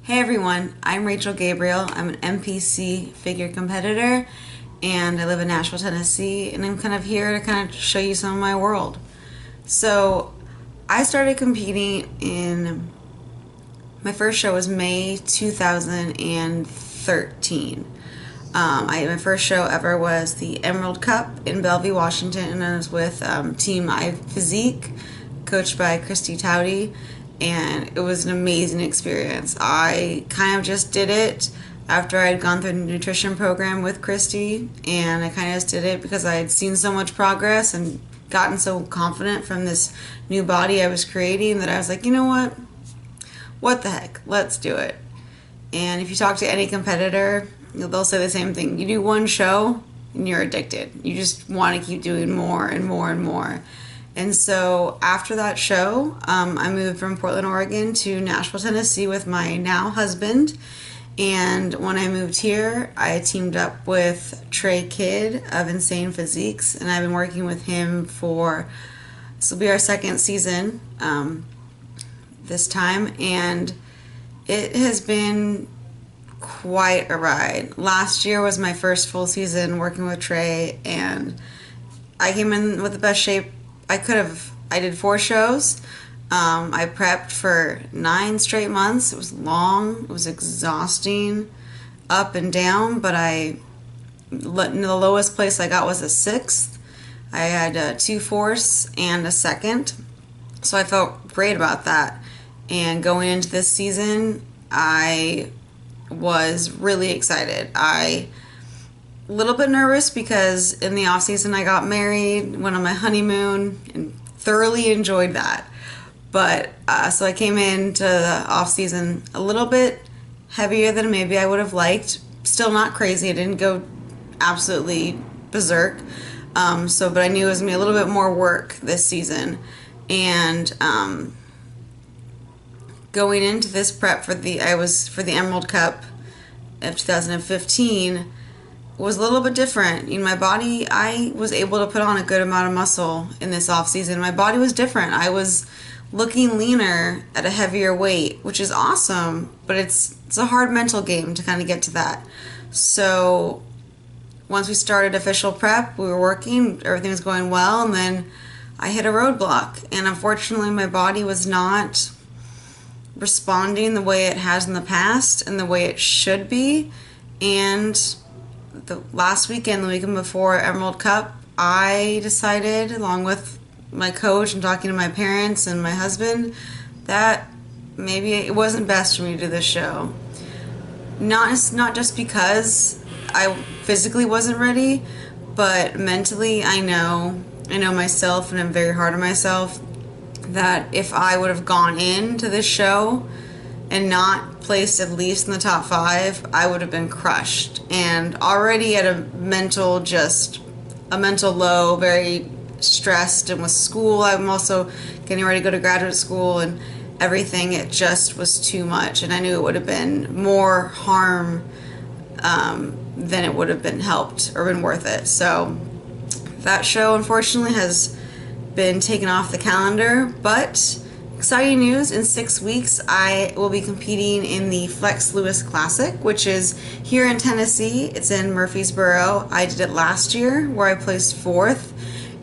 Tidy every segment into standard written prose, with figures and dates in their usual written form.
Hey everyone, I'm Rachael Gabriel. I'm an MPC figure competitor and I live in Nashville, Tennessee, and I'm kind of here to kind of show you some of my world. So, I started competing in my first show was May 2013. My first show ever was the Emerald Cup in Bellevue, Washington, and I was with Team I Physique, coached by Christy Towdy, and it was an amazing experience. I kind of just did it after I had gone through the nutrition program with Christy, and I kind of just did it because I had seen so much progress and gotten so confident from this new body I was creating that I was like, you know what the heck, let's do it. And if you talk to any competitor, they'll say the same thing. You do one show and you're addicted. You just want to keep doing more and more and more. And so after that show, I moved from Portland, Oregon to Nashville, Tennessee with my now husband. And when I moved here, I teamed up with Trey Kidd of Insane Physiques, and I've been working with him for, this will be our second season this time, and it has been quite a ride. Last year was my first full season working with Trey, and I came in with the best shape I could have. I did 4 shows. I prepped for 9 straight months. It was long. It was exhausting, up and down, but the lowest place I got was a 6th. I had 2 fourths and a 2nd, so I felt great about that. And going into this season, I was really excited. A little bit nervous because in the off season I got married, went on my honeymoon, and thoroughly enjoyed that. But so I came into the off season a little bit heavier than maybe I would have liked. Still not crazy. I didn't go absolutely berserk. But I knew it was gonna be a little bit more work this season. And going into this prep for the Emerald Cup of 2015 was a little bit different. My body, I was able to put on a good amount of muscle in this off season. My body was different. I was looking leaner at a heavier weight, which is awesome, but it's a hard mental game to kind of get to that. So once we started official prep, we were working, everything was going well, and then I hit a roadblock, and unfortunately my body was not responding the way it has in the past and the way it should be. And the last weekend, the weekend before Emerald Cup, I decided, along with my coach and talking to my parents and my husband, that maybe it wasn't best for me to do this show. Not just because I physically wasn't ready, but mentally I know myself, and I'm very hard on myself, that if I would have gone into this show and not placed at least in the top 5, I would have been crushed and already at a mental low, very stressed, and with school, I'm also getting ready to go to graduate school and everything. It just was too much, and I knew it would have been more harm than it would have been helped or been worth it. So that show unfortunately has been taken off the calendar, but exciting news, in 6 weeks I will be competing in the Flex Lewis Classic, which is here in Tennessee. It's in Murfreesboro. I did it last year where I placed 4th,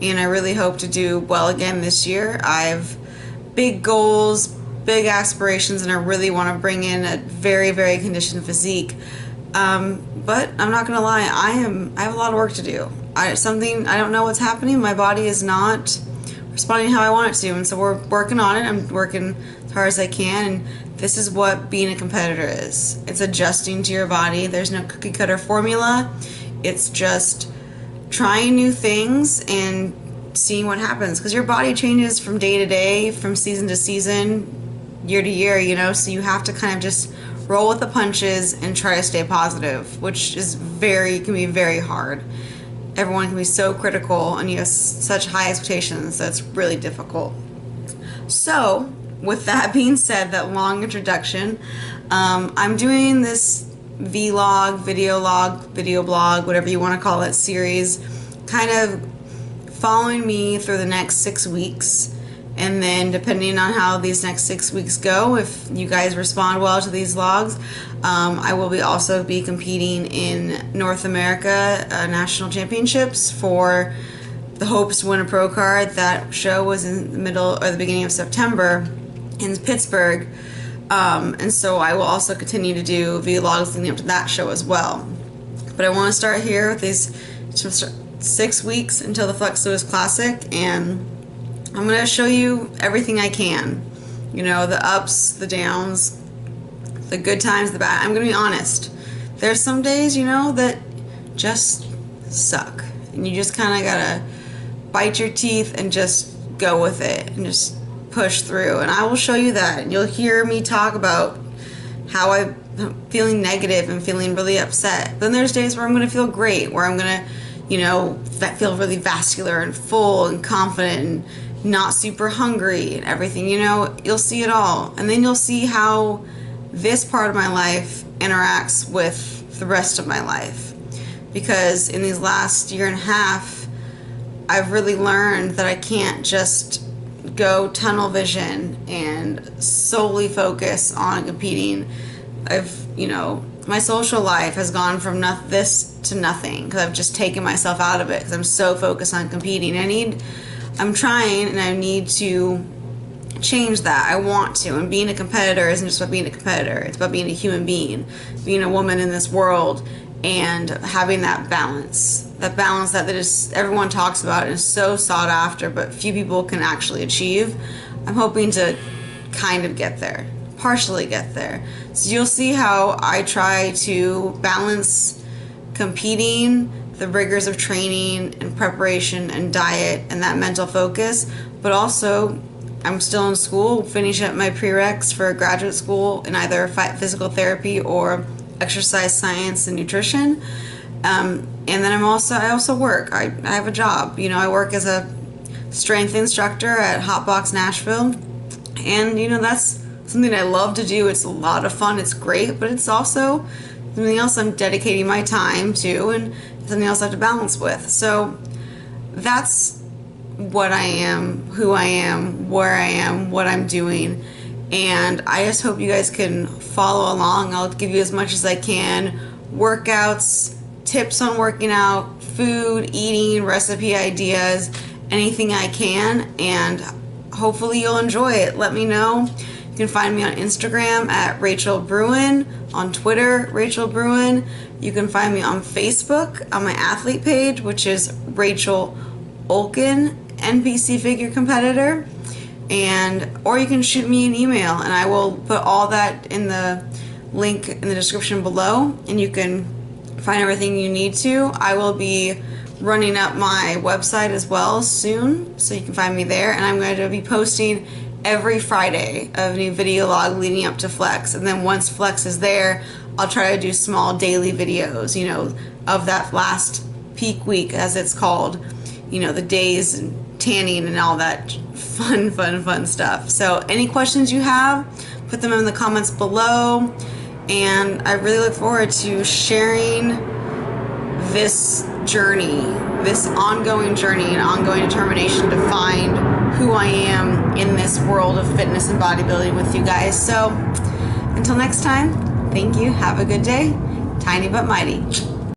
and I really hope to do well again this year. I've big goals, big aspirations, and I really want to bring in a very, very conditioned physique. But I'm not gonna lie, I have a lot of work to do. I don't know what's happening. My body is not responding how I want it to, and so we're working on it. I'm working as hard as I can, and this is what being a competitor is. It's adjusting to your body. There's no cookie cutter formula. It's just trying new things and seeing what happens, because your body changes from day to day, from season to season, year to year, so you have to kind of just roll with the punches and try to stay positive, which can be very hard. Everyone can be so critical, and you have such high expectations that's really difficult. So, with that being said, that long introduction, I'm doing this vlog, video blog, whatever you want to call it, series, kind of following me through the next 6 weeks And then depending on how these next 6 weeks go, if you guys respond well to these vlogs, I will also be competing in North America National Championships for the hopes to win a pro card. That show was in the middle or the beginning of September in Pittsburgh. And so I will also continue to do vlogs leading up to that show as well. But I want to start here with these 6 weeks until the Flex Lewis Classic, and I'm going to show you everything I can. You know, the ups, the downs, the good times, the bad. I'm going to be honest. There's some days, you know, that just suck. And you just kind of got to bite your teeth and just go with it and just push through. And I will show you that. And you'll hear me talk about how I'm feeling negative and feeling really upset. Then there's days where I'm going to feel great, where I'm going to, you know, feel really vascular and full and confident and not super hungry and everything. You know, you'll see it all. And then you'll see how this part of my life interacts with the rest of my life. Because in these last year and a half, I've really learned that I can't just go tunnel vision and solely focus on competing. You know, my social life has gone from this to nothing because I've just taken myself out of it because I'm so focused on competing. I'm trying, and I need to change that. I want to. And being a competitor isn't just about being a competitor. It's about being a human being, being a woman in this world, and having that balance. That balance that is everyone talks about and is so sought after, but few people can actually achieve. I'm hoping to kind of get there, partially get there. So you'll see how I try to balance competing, the rigors of training and preparation and diet and that mental focus, but also I'm still in school, finish up my prereqs for graduate school in either physical therapy or exercise science and nutrition. And then I also work. I have a job. You know, I work as a strength instructor at Hotbox Nashville, and you know, that's something I love to do. It's a lot of fun. It's great, but it's also something else I'm dedicating my time to, and something else I have to balance with. So that's what I am, who I am, where I am, what I'm doing. And I just hope you guys can follow along. I'll give you as much as I can. Workouts, tips on working out, food, eating, recipe ideas, anything I can. And hopefully you'll enjoy it. Let me know. You can find me on Instagram at Rachael Bruin, on Twitter, Rachael Bruin. You can find me on Facebook on my athlete page, which is Rachael Olkin, NPC figure competitor. Or you can shoot me an email, and I will put all that in the link in the description below, and you can find everything you need to. I will be running up my website as well soon, so you can find me there, and I'm going to be posting every Friday a new video log leading up to Flex. And then once Flex is there, I'll try to do small daily videos, you know, of that last peak week, as it's called, you know, the days and tanning and all that fun stuff. So any questions you have, put them in the comments below, and I really look forward to sharing this journey, this ongoing journey and ongoing determination to find who I am in this world of fitness and bodybuilding with you guys. So until next time, thank you, have a good day, tiny but mighty.